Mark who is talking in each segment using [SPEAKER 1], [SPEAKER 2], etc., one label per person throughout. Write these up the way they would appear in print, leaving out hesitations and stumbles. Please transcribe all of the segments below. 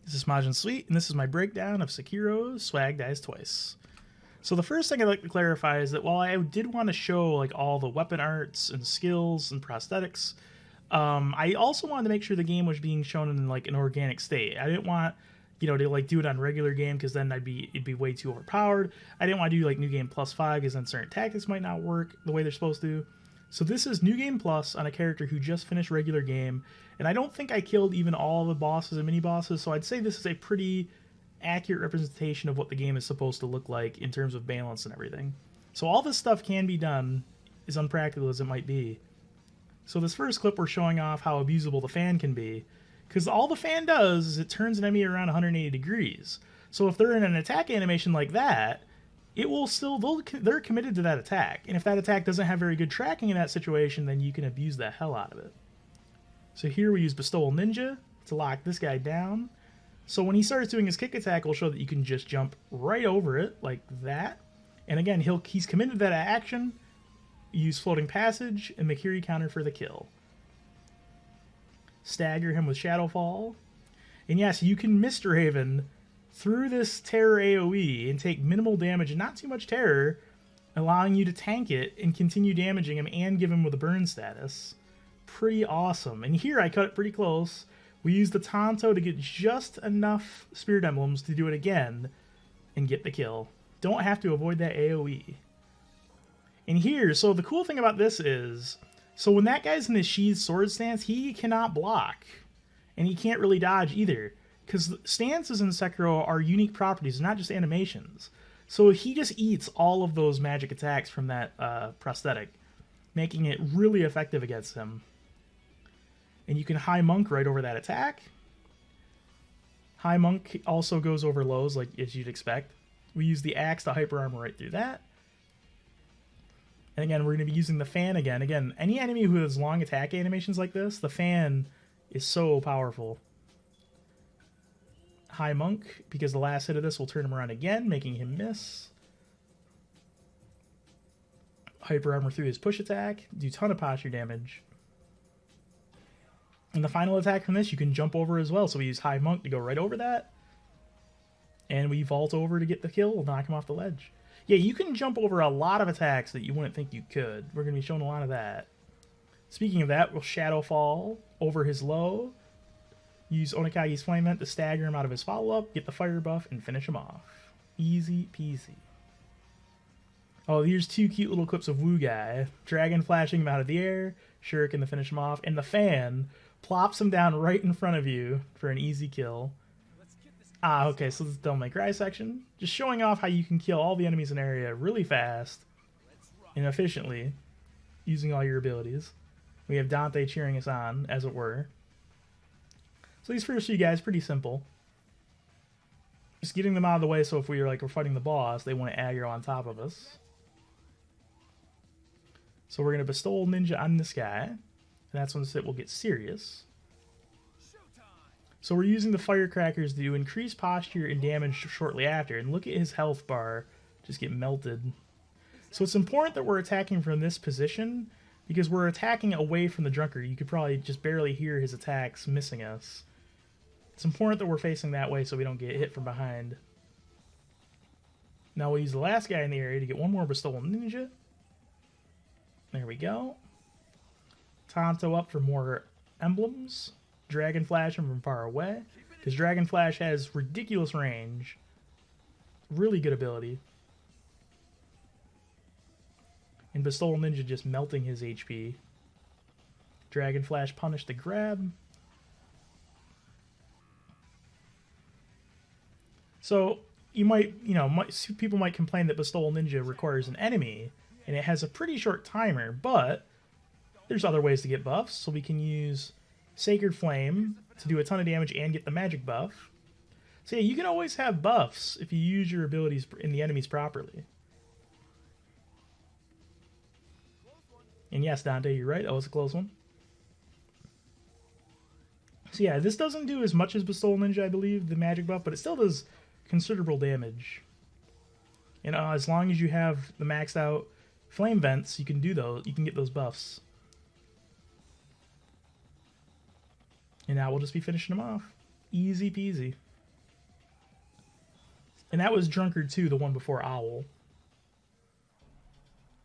[SPEAKER 1] This is Majin Sweet, and this is my breakdown of Sekiro Swag Dies Twice. So the first thing I'd like to clarify is that while I did want to show like all the weapon arts and skills and prosthetics, I also wanted to make sure the game was being shown in like an organic state. I didn't want, to like do it on regular game because then it'd be way too overpowered. I didn't want to do like new game +5 because then certain tactics might not work the way they're supposed to. So this is new game plus on a character who just finished regular game, and I don't think I killed even all the bosses and mini bosses. So I'd say this is a pretty accurate representation of what the game is supposed to look like in terms of balance and everything. So all this stuff can be done, as unpractical as it might be. So this first clip we're showing off how abusable the fan can be, because all the fan does is it turns an enemy around 180 degrees. So if they're in an attack animation like that, it will still, they're committed to that attack. And if that attack doesn't have very good tracking in that situation, then you can abuse the hell out of it. So here we use Bestowal Ninja to lock this guy down. So when he starts doing his kick attack, we'll show that you can just jump right over it like that. And again, he's committed to that action. Use Floating Passage and Makiri counter for the kill. Stagger him with Shadowfall. And yes, you can Misdraven through this terror AoE and take minimal damage and not too much terror, allowing you to tank it and continue damaging him and give him with a burn status. Pretty awesome. And here I cut it pretty close. We use the Tonto to get just enough Spirit Emblems to do it again and get the kill. Don't have to avoid that AoE. And here, so the cool thing about this is, so when that guy's in his sheathed sword stance, he cannot block. And he can't really dodge either. Because stances in Sekiro are unique properties, not just animations. So he just eats all of those magic attacks from that prosthetic, making it really effective against him. And you can High Monk right over that attack. High Monk also goes over lows, like as you'd expect. We use the axe to Hyper Armor right through that. And again, we're going to be using the fan again. Again, any enemy who has long attack animations like this, the fan is so powerful. High Monk, because the last hit of this will turn him around again, making him miss. Hyper Armor through his push attack, do a ton of posture damage. And the final attack from this, you can jump over as well. So we use High Monk to go right over that. And we vault over to get the kill, we'll knock him off the ledge. Yeah, you can jump over a lot of attacks that you wouldn't think you could. We're going to be showing a lot of that. Speaking of that, we'll Shadowfall over his low. Use Onikagi's Flame Vent to stagger him out of his follow-up, get the fire buff, and finish him off. Easy peasy. Oh, here's two cute little clips of Wu Guy. Dragon flashing him out of the air, Shuriken to finish him off, and the fan plops him down right in front of you for an easy kill. Ah, okay, so this is the Devil May Cry section. Just showing off how you can kill all the enemies in an area really fast and efficiently using all your abilities. We have Dante cheering us on, as it were. So these first few guys, pretty simple. Just getting them out of the way so if we're fighting the boss, they won't aggro on top of us. So we're going to Bestowal Ninja on this guy. And that's when it will get serious. So we're using the firecrackers to increase posture and damage shortly after. And look at his health bar just get melted. So it's important that we're attacking from this position because we're attacking away from the drunkard. You could probably just barely hear his attacks missing us. It's important that we're facing that way so we don't get hit from behind. Now we'll use the last guy in the area to get one more Bestowal Ninja. There we go. Tonto up for more emblems. Dragon Flash him from far away. Because Dragon Flash has ridiculous range. Really good ability. And Bestowal Ninja just melting his HP. Dragon Flash punish the grab. So you might, people might complain that Bestowal Ninja requires an enemy, and it has a pretty short timer, but there's other ways to get buffs. So we can use Sacred Flame to do a ton of damage and get the magic buff. So yeah, you can always have buffs if you use your abilities in the enemies properly. And yes, Dante, you're right, that was a close one. So yeah, this doesn't do as much as Bestowal Ninja, I believe, the magic buff, but it still does considerable damage. And as long as you have the maxed out flame vents, you can do those. You can get those buffs. And now we'll just be finishing them off. Easy peasy. And that was Drunkard 2, the one before Owl.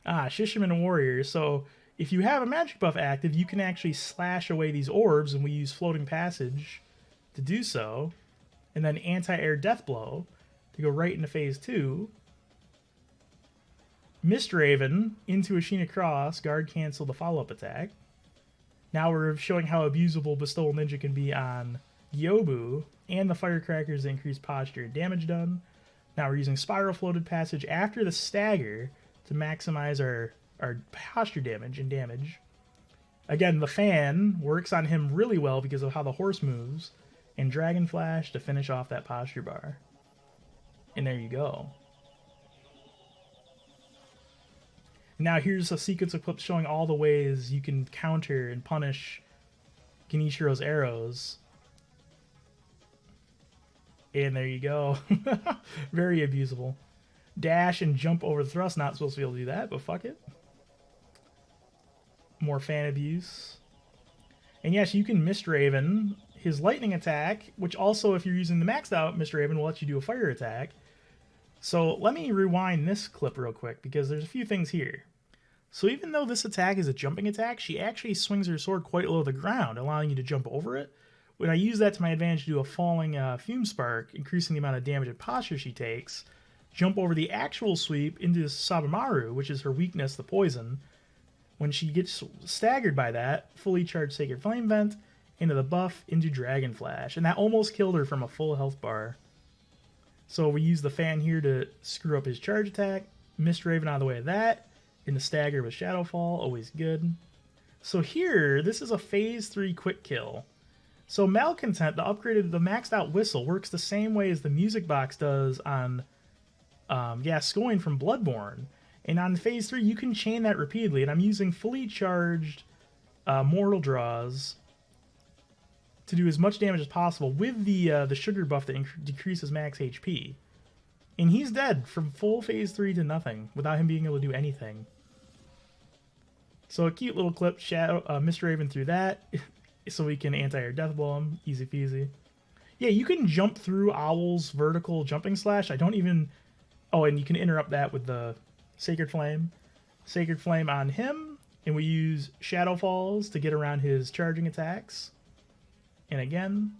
[SPEAKER 1] Shishiman Warrior. So if you have a magic buff active, you can actually slash away these orbs, and we use Floating Passage to do so. And then Anti-Air Death Blow to go right into phase 2. Mistraven into Ashina Cross, guard cancel the follow-up attack. Now we're showing how abusable Bestowal Ninja can be on Yobu, and the Firecrackers to increase posture and damage done. Now we're using Spiral Floated Passage after the stagger to maximize our posture damage and damage. Again, the fan works on him really well because of how the horse moves, and Dragon Flash to finish off that posture bar. And there you go. Now here's a sequence of clips showing all the ways you can counter and punish Genichiro's arrows. And there you go. Very abusable. Dash and jump over the thrust. Not supposed to be able to do that, but fuck it. More fan abuse. And yes, you can Mistraven his lightning attack, which also, if you're using the maxed out Mistraven, will let you do a fire attack. So let me rewind this clip real quick, because there's a few things here. So even though this attack is a jumping attack, she actually swings her sword quite low to the ground, allowing you to jump over it. When I use that to my advantage to do a falling fume spark, increasing the amount of damage and posture she takes, jump over the actual sweep into Sabamaru, which is her weakness, the poison. When she gets staggered by that, fully charged Sacred Flame Vent, into the buff, into Dragon Flash. And that almost killed her from a full health bar. So we use the fan here to screw up his charge attack. Mistraven out of the way of that. In the stagger with Shadowfall, always good. So here, this is a phase 3 quick kill. So Malcontent, the maxed out whistle, works the same way as the music box does on Gascoigne from Bloodborne. And on phase 3, you can chain that repeatedly. And I'm using fully charged mortal draws to do as much damage as possible with the sugar buff that decreases max HP. And he's dead from full phase 3 to nothing without him being able to do anything. So a cute little clip, Mistraven through that, so we can anti-air death blow him, easy peasy. Yeah, you can jump through Owl's vertical jumping slash. Oh, and you can interrupt that with the Sacred Flame. Sacred Flame on him, and we use Shadow Falls to get around his charging attacks. And again.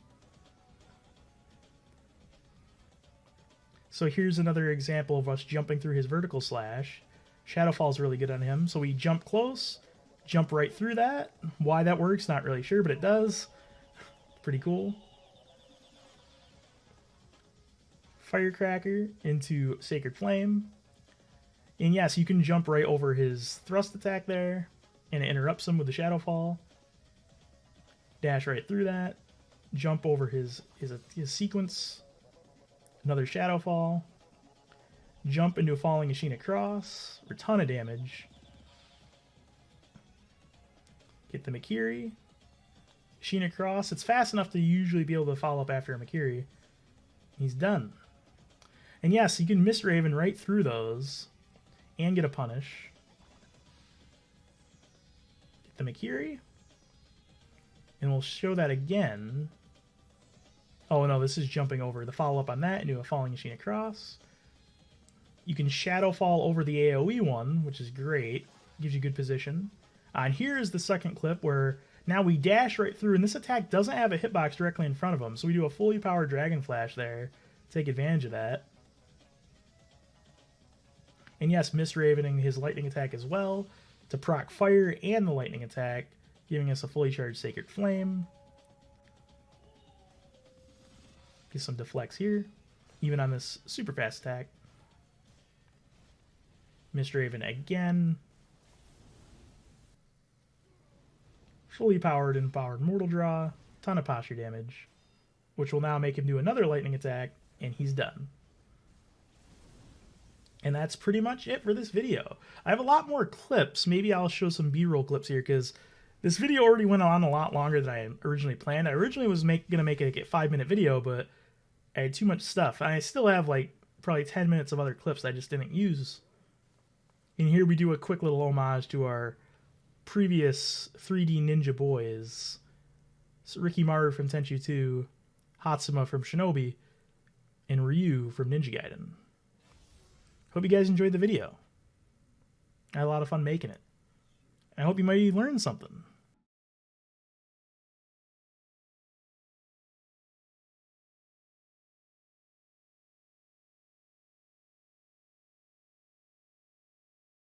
[SPEAKER 1] So here's another example of us jumping through his vertical slash. Shadowfall is really good on him. So we jump close, jump right through that. Why that works, not really sure, but it does. Pretty cool. Firecracker into Sacred Flame. And yes, you can jump right over his thrust attack there, and it interrupts him with the Shadowfall. Dash right through that. Jump over his sequence. Another Shadowfall. Jump into a Falling Ashina Cross for a ton of damage. Get the Mikiri. Ashina Cross. It's fast enough to usually be able to follow up after a Mikiri. He's done. And yes, you can Mistraven right through those and get a punish. Get the Mikiri. And we'll show that again. Oh no, this is jumping over the follow-up on that into a Falling Ashina Cross. You can Shadowfall over the AoE one, which is great. Gives you good position. And here's the second clip where now we dash right through, and this attack doesn't have a hitbox directly in front of him, so we do a fully powered Dragon Flash there. Take advantage of that. And yes, Mistravening his lightning attack as well to proc fire and the lightning attack, giving us a fully charged Sacred Flame. Get some deflects here, even on this super fast attack. Mistraven again. Fully powered and powered Mortal Draw. Ton of posture damage, which will now make him do another lightning attack, and he's done. And that's pretty much it for this video. I have a lot more clips. Maybe I'll show some B-roll clips here, because this video already went on a lot longer than I originally planned. I originally was going to make it a 5-minute video, but I had too much stuff. I still have like probably 10 minutes of other clips I just didn't use. And here we do a quick little homage to our previous 3D Ninja Boys. So Rikimaru from Tenchu 2, Hatsuma from Shinobi. and Ryu from Ninja Gaiden. Hope you guys enjoyed the video. I had a lot of fun making it. I hope you might learn something.